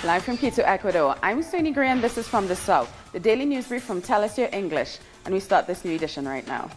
Live from Quito, Ecuador, I'm Sonia Gray and this is From the South, the daily news brief from Tell Us Your English, and we start this new edition right now.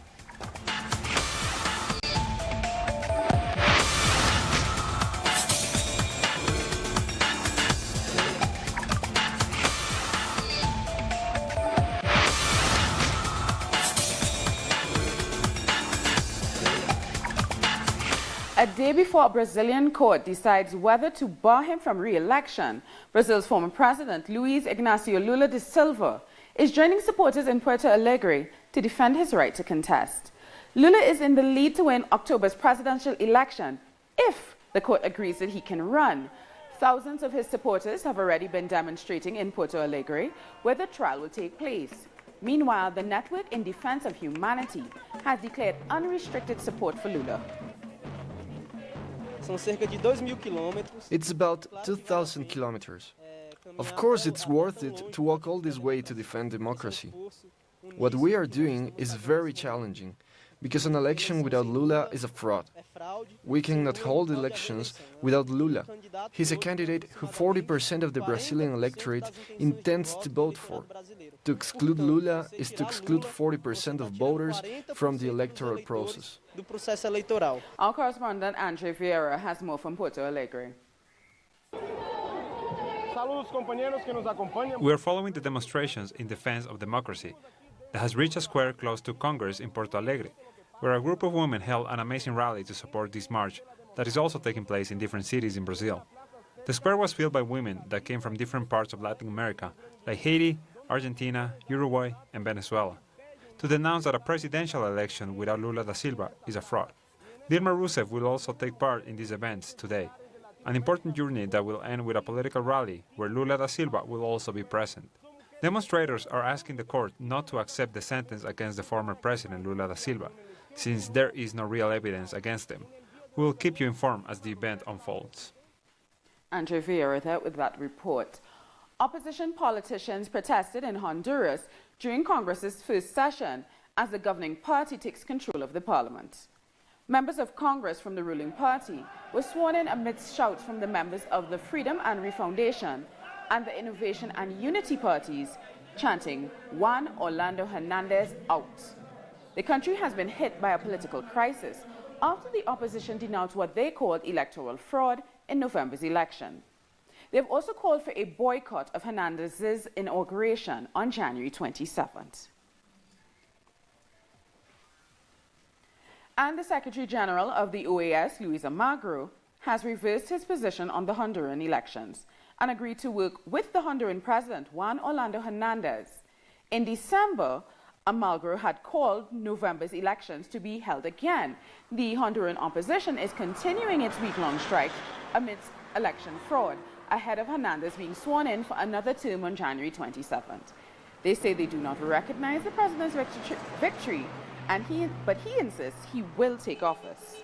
A day before a Brazilian court decides whether to bar him from re-election, Brazil's former president, Luiz Inácio Lula da Silva, is joining supporters in Porto Alegre to defend his right to contest. Lula is in the lead to win October's presidential election if the court agrees that he can run. Thousands of his supporters have already been demonstrating in Porto Alegre, where the trial will take place. Meanwhile, the Network in Defense of Humanity has declared unrestricted support for Lula. It's about 2,000 kilometers. Of course, it's worth it to walk all this way to defend democracy. What we are doing is very challenging, because an election without Lula is a fraud. We cannot hold elections without Lula. He's a candidate who 40% of the Brazilian electorate intends to vote for. To exclude Lula is to exclude 40% of voters from the electoral process. Our correspondent Andre Vieira has more from Porto Alegre. We are following the demonstrations in defense of democracy that has reached a square close to Congress in Porto Alegre, where a group of women held an amazing rally to support this march that is also taking place in different cities in Brazil. The square was filled by women that came from different parts of Latin America, like Haiti, Argentina, Uruguay, and Venezuela, to denounce that a presidential election without Lula da Silva is a fraud. Dilma Rousseff will also take part in these events today, an important journey that will end with a political rally where Lula da Silva will also be present. Demonstrators are asking the court not to accept the sentence against the former president Lula da Silva, since there is no real evidence against him. We will keep you informed as the event unfolds. Andre Vieira there with that report. Opposition politicians protested in Honduras during Congress's first session as the governing party takes control of the parliament. Members of Congress from the ruling party were sworn in amidst shouts from the members of the Freedom and Refoundation and the Innovation and Unity parties chanting, "Juan Orlando Hernandez out." The country has been hit by a political crisis after the opposition denounced what they called electoral fraud in November's election. They've also called for a boycott of Hernandez's inauguration on January 27th. And the Secretary General of the OAS, Luis Almagro, has reversed his position on the Honduran elections and agreed to work with the Honduran President, Juan Orlando Hernandez. In December, Almagro had called November's elections to be held again. The Honduran opposition is continuing its week-long strike amidst election fraud, ahead of Hernandez being sworn in for another term on January 27th. They say they do not recognize the president's victory, but he insists he will take office.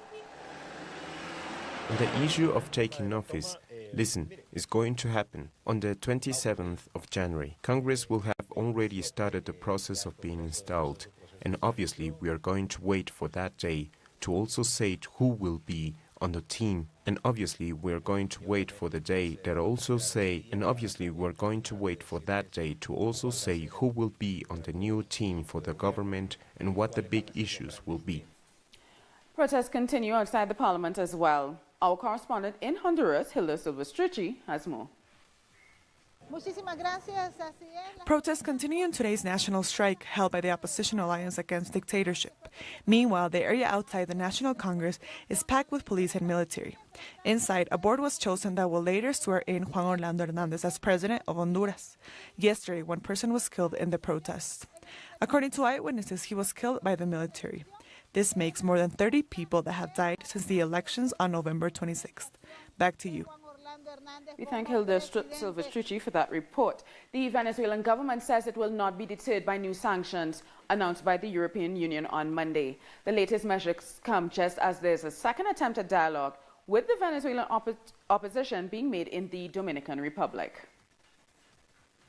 On the issue of taking office, listen, it's going to happen. On the 27th of January, Congress will have already started the process of being installed, and obviously we are going to wait for that day to also say who will be on the team, and obviously we're going to wait for the day that also say, and obviously we're going to wait for that day to also say who will be on the new team for the government and what the big issues will be. Protests continue outside the parliament as well. Our correspondent in Honduras, Hilda Silvestrucci, has more. Protests continue in today's national strike held by the Opposition Alliance Against Dictatorship. Meanwhile, the area outside the National Congress is packed with police and military. Inside, a board was chosen that will later swear in Juan Orlando Hernandez as president of Honduras. Yesterday, one person was killed in the protests. According to eyewitnesses, he was killed by the military. This makes more than 30 people that have died since the elections on November 26th. Back to you. We thank Hilda Silvestrucci for that report. The Venezuelan government says it will not be deterred by new sanctions announced by the European Union on Monday. The latest measures come just as there's a second attempt at dialogue with the Venezuelan opposition being made in the Dominican Republic.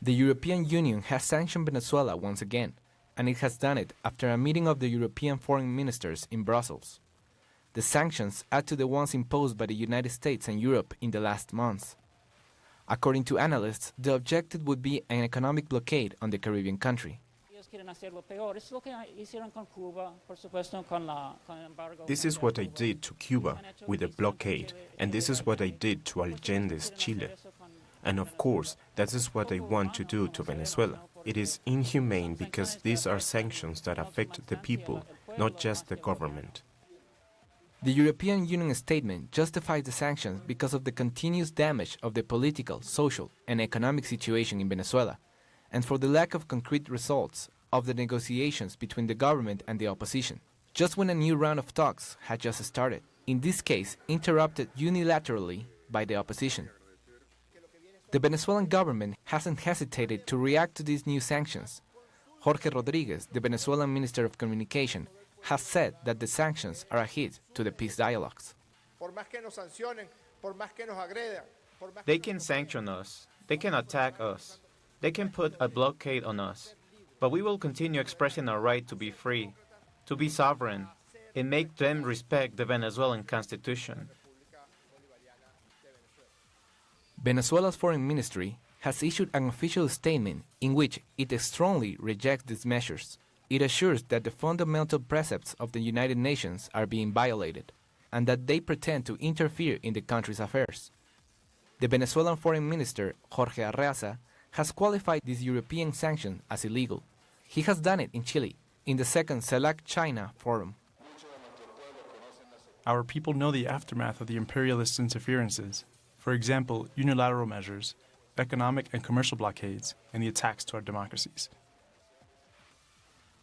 The European Union has sanctioned Venezuela once again, and it has done it after a meeting of the European foreign ministers in Brussels. The sanctions add to the ones imposed by the United States and Europe in the last months. According to analysts, the objective would be an economic blockade on the Caribbean country. This is what I did to Cuba with a blockade, and this is what I did to Allende's Chile. And of course, that is what I want to do to Venezuela. It is inhumane because these are sanctions that affect the people, not just the government. The European Union statement justifies the sanctions because of the continuous damage of the political, social, and economic situation in Venezuela, and for the lack of concrete results of the negotiations between the government and the opposition, just when a new round of talks had just started, in this case interrupted unilaterally by the opposition. The Venezuelan government hasn't hesitated to react to these new sanctions. Jorge Rodriguez, the Venezuelan Minister of Communication, has said that the sanctions are a hit to the peace dialogues. They can sanction us, they can attack us, they can put a blockade on us, but we will continue expressing our right to be free, to be sovereign, and make them respect the Venezuelan constitution. Venezuela's foreign ministry has issued an official statement in which it strongly rejects these measures. It assures that the fundamental precepts of the United Nations are being violated, and that they pretend to interfere in the country's affairs. The Venezuelan foreign minister, Jorge Arreaza, has qualified these European sanctions as illegal. He has done it in Chile, in the second CELAC-China forum. Our people know the aftermath of the imperialist interferences. For example, unilateral measures, economic and commercial blockades, and the attacks to our democracies.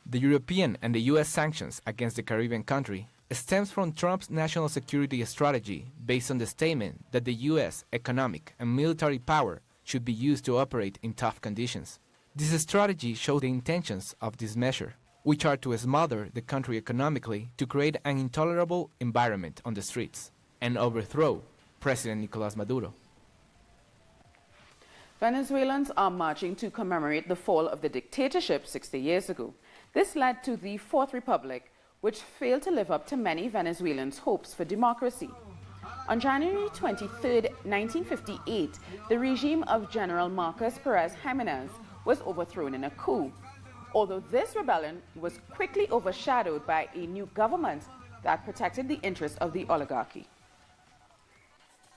The European and the U.S. sanctions against the Caribbean country stems from Trump's national security strategy based on the statement that the U.S. economic and military power should be used to operate in tough conditions. This strategy shows the intentions of this measure, which are to smother the country economically to create an intolerable environment on the streets and overthrow President Nicolás Maduro. Venezuelans are marching to commemorate the fall of the dictatorship 60 years ago. This led to the Fourth Republic, which failed to live up to many Venezuelans' hopes for democracy. On January 23, 1958, the regime of General Marcos Pérez Jiménez was overthrown in a coup, although this rebellion was quickly overshadowed by a new government that protected the interests of the oligarchy.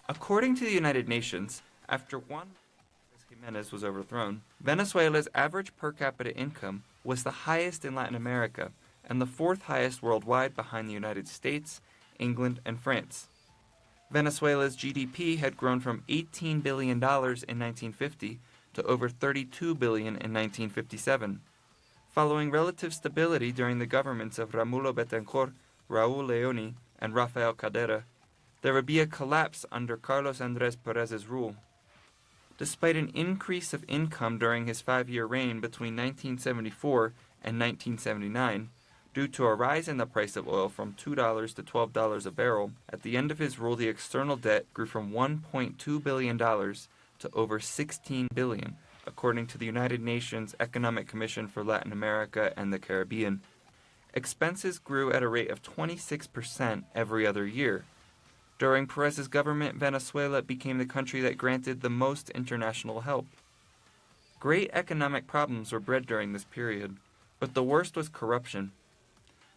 According to the United Nations, after Jiménez was overthrown, Venezuela's average per capita income was the highest in Latin America and the fourth highest worldwide behind the United States, England, and France. Venezuela's GDP had grown from $18 billion in 1950 to over $32 billion in 1957. Following relative stability during the governments of Rómulo Betancourt, Raúl Leoni, and Rafael Caldera, there would be a collapse under Carlos Andrés Pérez's rule. Despite an increase of income during his 5-year reign between 1974 and 1979, due to a rise in the price of oil from $2 to $12 a barrel, at the end of his rule the external debt grew from $1.2 billion to over $16 billion, according to the United Nations Economic Commission for Latin America and the Caribbean. Expenses grew at a rate of 26% every other year. During Pérez's government, Venezuela became the country that granted the most international help. Great economic problems were bred during this period, but the worst was corruption.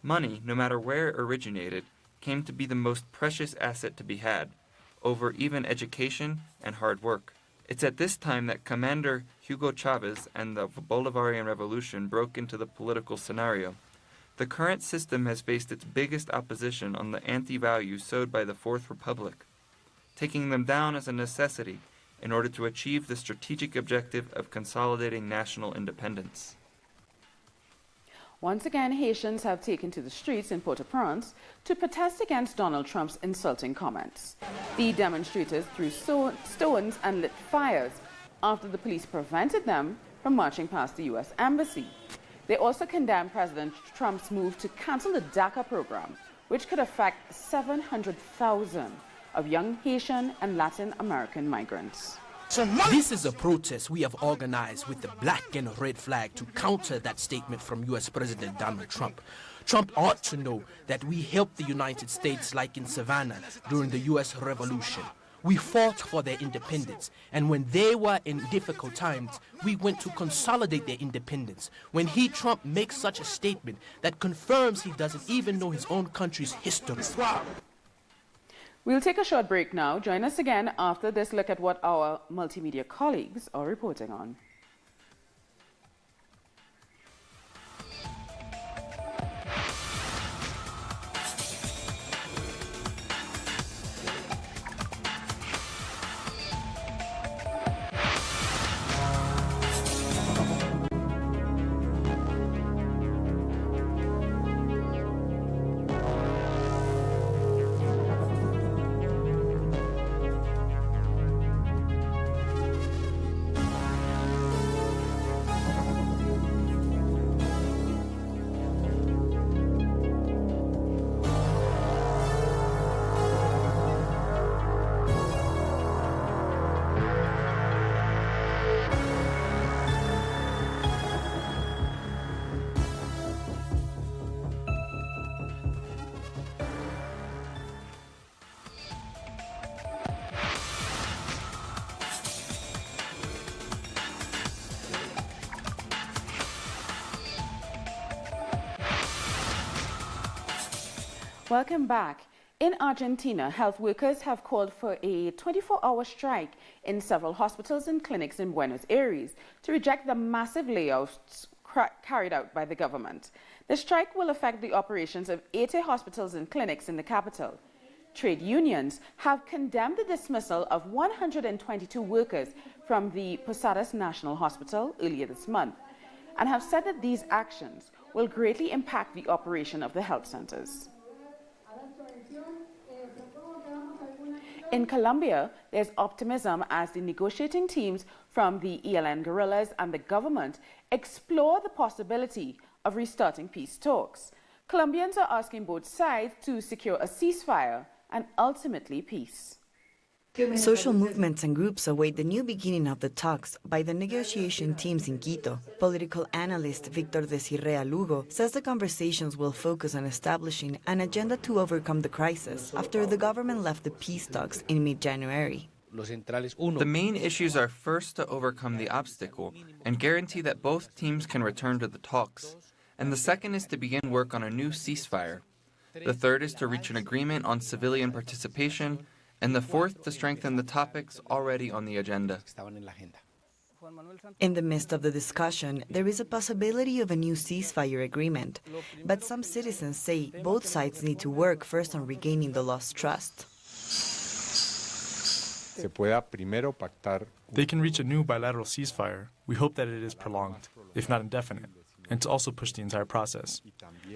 Money, no matter where it originated, came to be the most precious asset to be had, over even education and hard work. It's at this time that Commander Hugo Chavez and the Bolivarian Revolution broke into the political scenario. The current system has faced its biggest opposition on the anti-values sowed by the Fourth Republic, taking them down as a necessity in order to achieve the strategic objective of consolidating national independence. Once again, Haitians have taken to the streets in Port-au-Prince to protest against Donald Trump's insulting comments. The demonstrators threw stones and lit fires after the police prevented them from marching past the U.S. Embassy. They also condemned President Trump's move to cancel the DACA program, which could affect 700,000 of young Haitian and Latin American migrants. This is a protest we have organized with the black and red flag to counter that statement from U.S. President Donald Trump. Trump ought to know that we helped the United States like in Savannah during the U.S. Revolution. We fought for their independence. And when they were in difficult times, we went to consolidate their independence. When Trump makes such a statement that confirms he doesn't even know his own country's history. We'll take a short break now. Join us again after this look at what our multimedia colleagues are reporting on. Welcome back. In Argentina, health workers have called for a 24-hour strike in several hospitals and clinics in Buenos Aires to reject the massive layoffs carried out by the government. The strike will affect the operations of 80 hospitals and clinics in the capital. Trade unions have condemned the dismissal of 122 workers from the Posadas National Hospital earlier this month and have said that these actions will greatly impact the operation of the health centers. In Colombia, there's optimism as the negotiating teams from the ELN guerrillas and the government explore the possibility of restarting peace talks. Colombians are asking both sides to secure a ceasefire and ultimately peace. Social movements and groups await the new beginning of the talks by the negotiation teams in Quito. Political analyst Victor Desirrea Lugo says the conversations will focus on establishing an agenda to overcome the crisis after the government left the peace talks in mid-January. The main issues are first to overcome the obstacle and guarantee that both teams can return to the talks. And the second is to begin work on a new ceasefire. The third is to reach an agreement on civilian participation, and the fourth to strengthen the topics already on the agenda. In the midst of the discussion, there is a possibility of a new ceasefire agreement, but some citizens say both sides need to work first on regaining the lost trust. They can reach a new bilateral ceasefire. We hope that it is prolonged, if not indefinite, and to also push the entire process.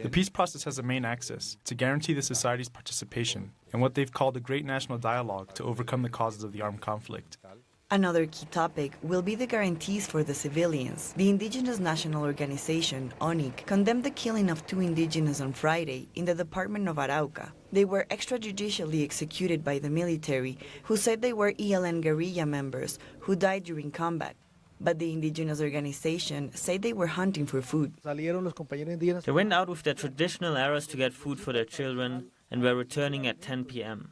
The peace process has a main axis to guarantee the society's participation in what they've called a great national dialogue to overcome the causes of the armed conflict. Another key topic will be the guarantees for the civilians. The Indigenous National Organization, ONIC, condemned the killing of 2 indigenous on Friday in the department of Arauca. They were extrajudicially executed by the military, who said they were ELN guerrilla members who died during combat. But the indigenous organization said they were hunting for food. They went out with their traditional arrows to get food for their children and were returning at 10 p.m.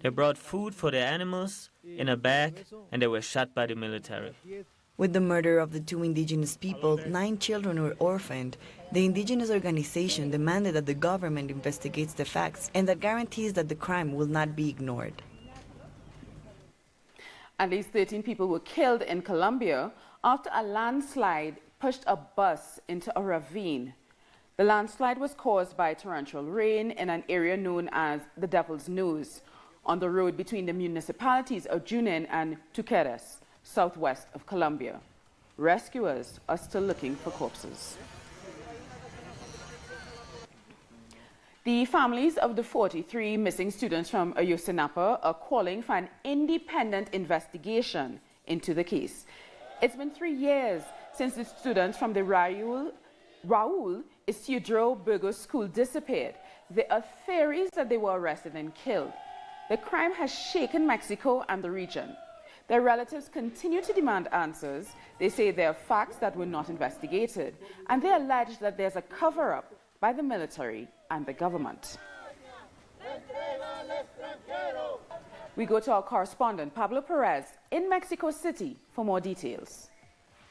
They brought food for their animals in a bag and they were shot by the military. With the murder of the 2 indigenous people, 9 children were orphaned. The indigenous organization demanded that the government investigates the facts and that guarantees that the crime will not be ignored. At least 13 people were killed in Colombia after a landslide pushed a bus into a ravine. The landslide was caused by torrential rain in an area known as the Devil's Nose on the road between the municipalities of Junin and Tuqueres, southwest of Colombia. Rescuers are still looking for corpses. The families of the 43 missing students from Ayotzinapa are calling for an independent investigation into the case. It's been 3 years since the students from the Raúl Isidro Burgos School disappeared. There are theories that they were arrested and killed. The crime has shaken Mexico and the region. Their relatives continue to demand answers. They say there are facts that were not investigated, and they allege that there's a cover-up by the military and the government. We go to our correspondent, Pablo Perez, in Mexico City for more details.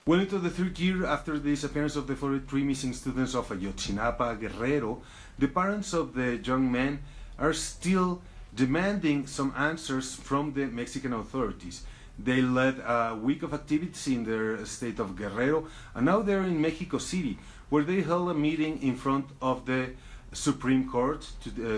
Well into the third year after the disappearance of the 43 missing students of Ayotzinapa, Guerrero, the parents of the young men are still demanding some answers from the Mexican authorities. They led a week of activities in their state of Guerrero, and now they're in Mexico City, where they held a meeting in front of the Supreme Court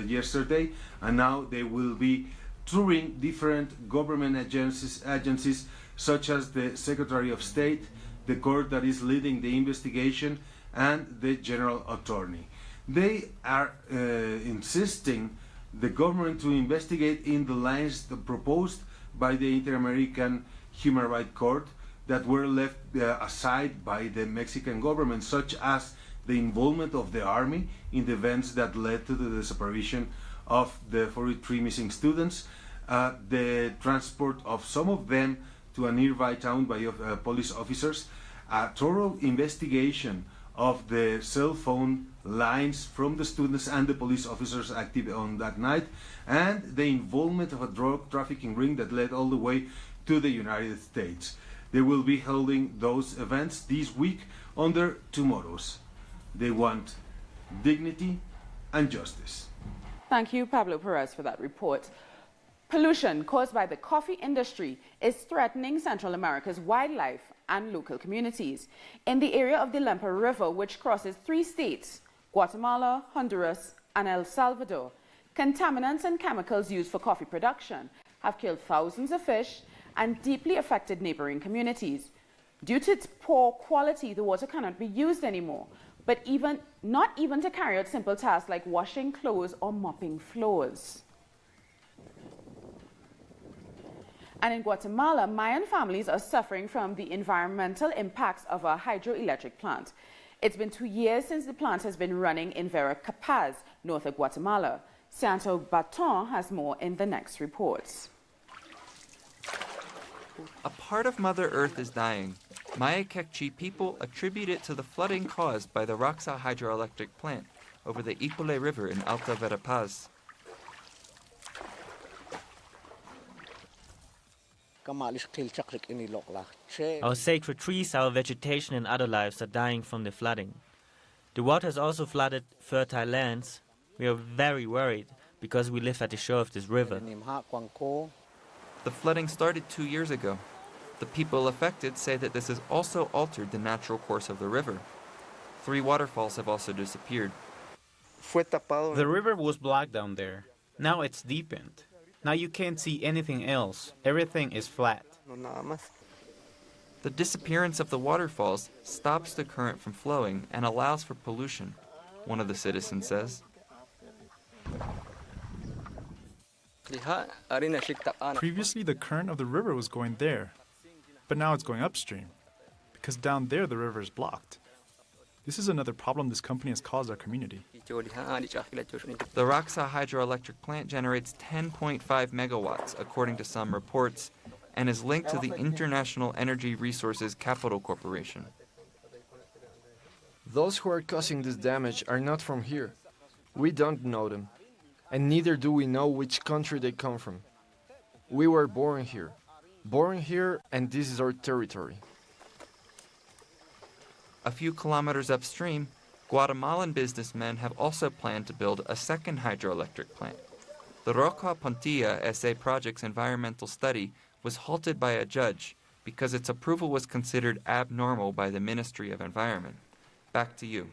yesterday, and now they will be touring different government agencies such as the Secretary of State, the court that is leading the investigation, and the General Attorney. They are insisting the government to investigate in the lines proposed by the Inter-American Human Rights Court that were left aside by the Mexican government, such as the involvement of the army in the events that led to the disappearance of the 43 missing students, the transport of some of them to a nearby town by police officers, a thorough investigation of the cell phone lines from the students and the police officers active on that night, and the involvement of a drug trafficking ring that led all the way to the United States. They will be holding those events this week under two mottos. They want dignity and justice. Thank you, Pablo Perez, for that report. Pollution caused by the coffee industry is threatening Central America's wildlife and local communities. In the area of the Lempa River, which crosses 3 states, Guatemala, Honduras, and El Salvador, contaminants and chemicals used for coffee production have killed thousands of fish and deeply affected neighboring communities. Due to its poor quality, the water cannot be used anymore, but not even to carry out simple tasks like washing clothes or mopping floors. And in Guatemala, Mayan families are suffering from the environmental impacts of a hydroelectric plant. It's been 2 years since the plant has been running in Vera Capaz, north of Guatemala. Santo Baton has more in the next reports. A part of Mother Earth is dying. Maya Kekchi people attribute it to the flooding caused by the Raxa hydroelectric plant over the Ipule River in Alta Verapaz. Our sacred trees, our vegetation and other lives are dying from the flooding. The water has also flooded fertile lands. We are very worried because we live at the shore of this river. The flooding started 2 years ago. The people affected say that this has also altered the natural course of the river. 3 waterfalls have also disappeared. The river was blocked down there. Now it's deepened. Now you can't see anything else. Everything is flat. The disappearance of the waterfalls stops the current from flowing and allows for pollution, one of the citizens says. Previously, the current of the river was going there, but now it's going upstream, because down there the river is blocked. This is another problem this company has caused our community. The Raxa hydroelectric plant generates 10.5 megawatts, according to some reports, and is linked to the International Energy Resources Capital Corporation. Those who are causing this damage are not from here. We don't know them, and neither do we know which country they come from. We were born here, and this is our territory. A few kilometers upstream, Guatemalan businessmen have also planned to build a second hydroelectric plant. The Roca Pontilla SA project's environmental study was halted by a judge because its approval was considered abnormal by the Ministry of Environment. Back to you.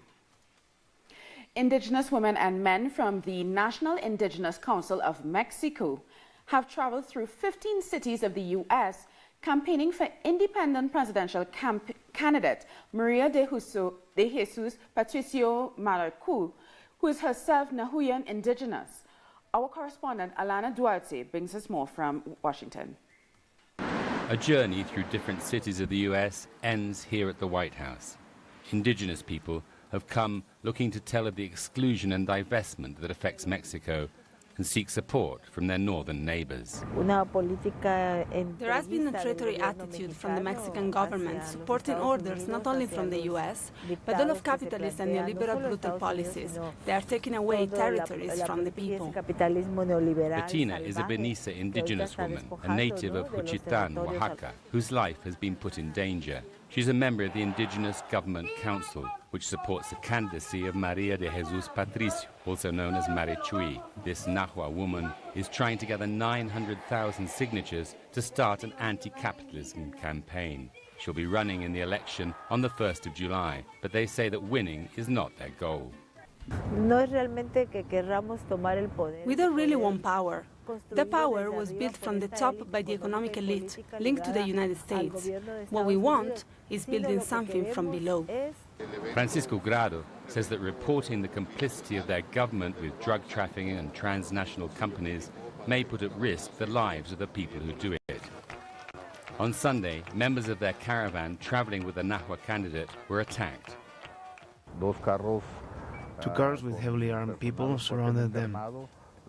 Indigenous women and men from the National Indigenous Council of Mexico have traveled through 15 cities of the U.S. campaigning for independent presidential candidate Maria de Jesus Patricio Mararcu, who is herself Nahuyan indigenous. Our correspondent Alana Duarte brings us more from Washington. A journey through different cities of the U.S. ends here at the White House. Indigenous people have come looking to tell of the exclusion and divestment that affects Mexico and seek support from their northern neighbors. There has been a treachery attitude from the Mexican government, supporting orders not only from the U.S., but all of capitalist and neoliberal brutal policies. They are taking away territories from the people. Bettina is a Benissa indigenous woman, a native of Juchitán, Oaxaca, whose life has been put in danger. She's a member of the Indigenous Government Council, which supports the candidacy of Maria de Jesus Patricio, also known as Marichui. This Nahua woman is trying to gather 900,000 signatures to start an anti-capitalism campaign. She'll be running in the election on the 1st of July, but they say that winning is not their goal. We don't really want power. The power was built from the top by the economic elite linked to the United States. What we want is building something from below. Francisco Grado says that reporting the complicity of their government with drug trafficking and transnational companies may put at risk the lives of the people who do it. On Sunday, members of their caravan traveling with the Nahua candidate were attacked. 2 cars with heavily armed people surrounded them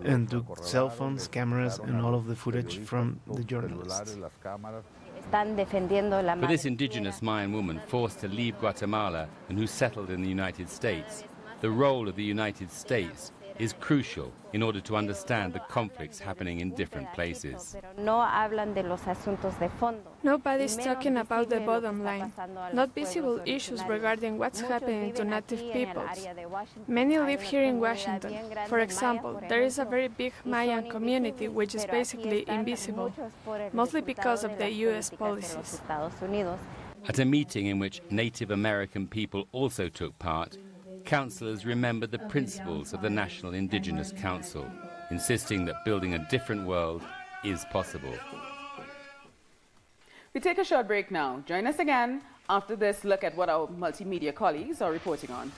and took cell phones, cameras, and all of the footage from the journalists. For this indigenous Mayan woman forced to leave Guatemala and who settled in the United States, the role of the United States is crucial in order to understand the conflicts happening in different places. Nobody's talking about the bottom line, not visible issues regarding what's happening to native peoples. Many live here in Washington. For example, there is a very big Mayan community which is basically invisible, mostly because of the U.S. policies. At a meeting in which Native American people also took part, councillors remembered the principles of the National Indigenous Council, insisting that building a different world is possible. We take a short break now. Join us again after this look at what our multimedia colleagues are reporting on.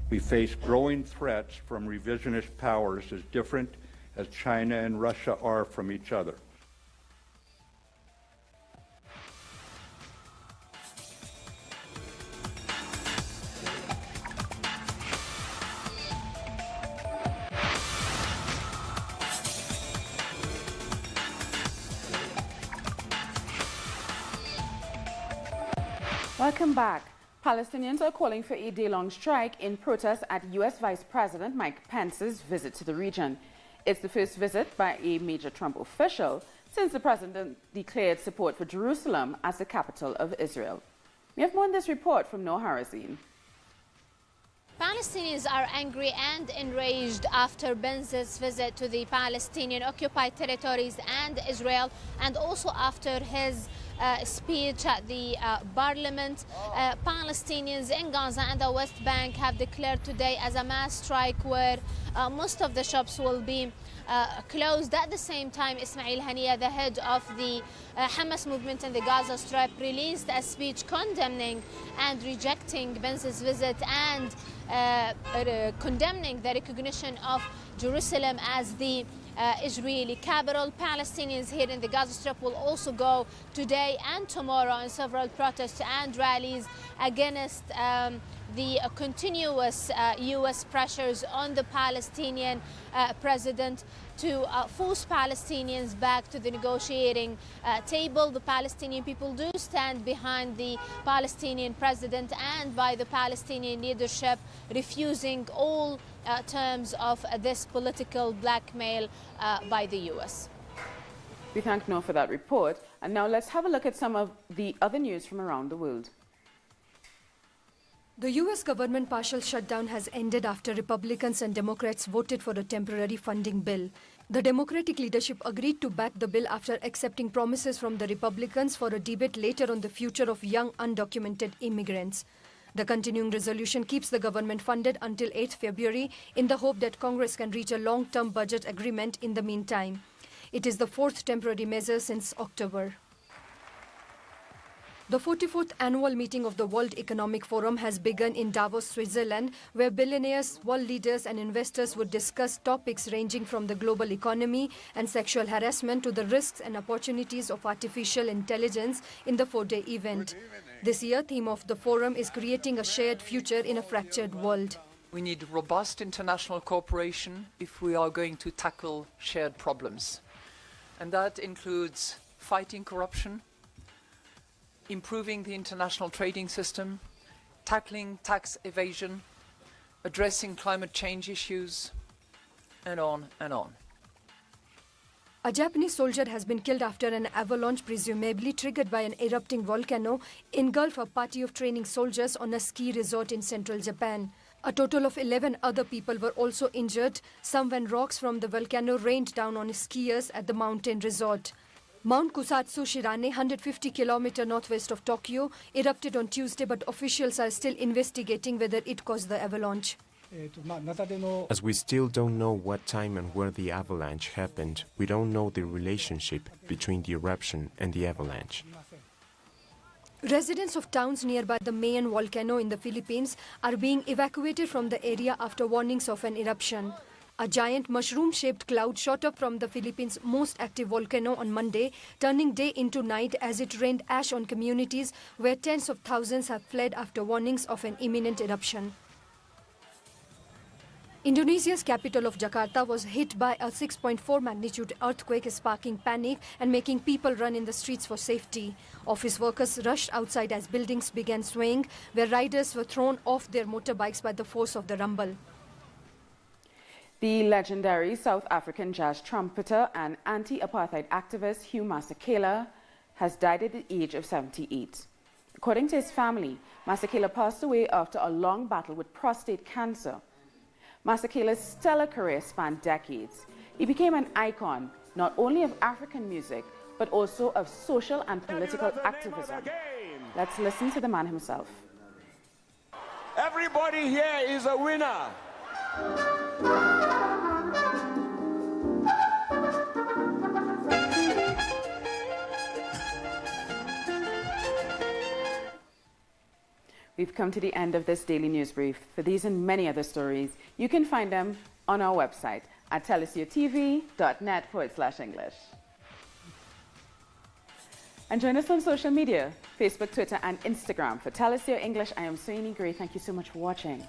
We face growing threats from revisionist powers as different as China and Russia are from each other. Welcome back. Palestinians are calling for a day-long strike in protest at U.S. Vice President Mike Pence's visit to the region. It's the first visit by a major Trump official since the president declared support for Jerusalem as the capital of Israel. We have more in this report from Noah Harazin. Palestinians are angry and enraged after Pence's visit to the Palestinian-occupied territories and Israel, and also after his speech at the parliament. Palestinians in Gaza and the West Bank have declared today as a mass strike where most of the shops will be closed. At the same time, Ismail Haniyeh, the head of the Hamas movement in the Gaza Strip, released a speech condemning and rejecting Pence's visit and condemning the recognition of Jerusalem as the Israeli capital. Palestinians here in the Gaza Strip will also go today and tomorrow on several protests and rallies against the continuous U.S. pressures on the Palestinian president to force Palestinians back to the negotiating table. The Palestinian people do stand behind the Palestinian president and by the Palestinian leadership, refusing all terms of this political blackmail by the U.S. We thank Noah for that report. And now let's have a look at some of the other news from around the world. The U.S. government partial shutdown has ended after Republicans and Democrats voted for a temporary funding bill. The Democratic leadership agreed to back the bill after accepting promises from the Republicans for a debate later on the future of young undocumented immigrants. The continuing resolution keeps the government funded until 8th February in the hope that Congress can reach a long-term budget agreement in the meantime. It is the fourth temporary measure since October. The 44th annual meeting of the World Economic Forum has begun in Davos, Switzerland, where billionaires, world leaders and investors would discuss topics ranging from the global economy and sexual harassment to the risks and opportunities of artificial intelligence in the four-day event. This year, theme of the forum is creating a shared future in a fractured world. We need robust international cooperation if we are going to tackle shared problems. And that includes fighting corruption, improving the international trading system, tackling tax evasion, addressing climate change issues, and on and on. A Japanese soldier has been killed after an avalanche presumably triggered by an erupting volcano engulfed a party of training soldiers on a ski resort in central Japan. A total of 11 other people were also injured, some when rocks from the volcano rained down on skiers at the mountain resort. Mount Kusatsu Shirane, 150 km northwest of Tokyo, erupted on Tuesday, but officials are still investigating whether it caused the avalanche. As we still don't know what time and where the avalanche happened, we don't know the relationship between the eruption and the avalanche. Residents of towns nearby the Mayon volcano in the Philippines are being evacuated from the area after warnings of an eruption. A giant mushroom-shaped cloud shot up from the Philippines' most active volcano on Monday, turning day into night as it rained ash on communities where tens of thousands have fled after warnings of an imminent eruption. Indonesia's capital of Jakarta was hit by a 6.4 magnitude earthquake, sparking panic and making people run in the streets for safety. Office workers rushed outside as buildings began swaying, where riders were thrown off their motorbikes by the force of the rumble. The legendary South African jazz trumpeter and anti-apartheid activist Hugh Masekela has died at the age of 78. According to his family, Masekela passed away after a long battle with prostate cancer. Masekela's stellar career spanned decades. He became an icon not only of African music, but also of social and political activism. Let's listen to the man himself. Everybody here is a winner. We've come to the end of this daily news brief. For these and many other stories, you can find them on our website at telesiotv.net/English. And join us on social media, Facebook, Twitter, and Instagram. For Telesio English, I am Soini Gray. Thank you so much for watching.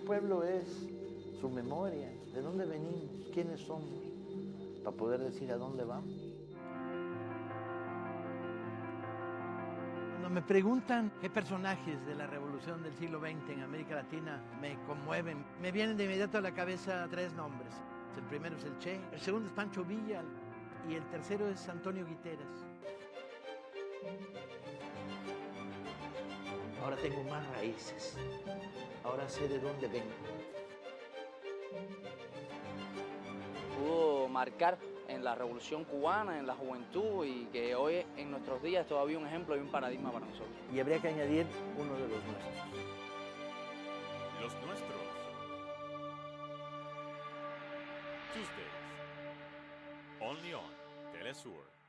Pueblo es su memoria, de dónde venimos, quiénes somos, para poder decir a dónde vamos. Cuando me preguntan qué personajes de la revolución del siglo XX en América Latina me conmueven, me vienen de inmediato a la cabeza tres nombres. El primero es el Che, el segundo es Pancho Villa y el tercero es Antonio Guiteras. Ahora tengo más raíces. Ahora sé de dónde vengo. Pudo marcar en la revolución cubana, en la juventud, y que hoy en nuestros días es todavía un ejemplo y un paradigma para nosotros. Y habría que añadir uno de los nuestros. Los nuestros. Tuesdays. Only on Telesur.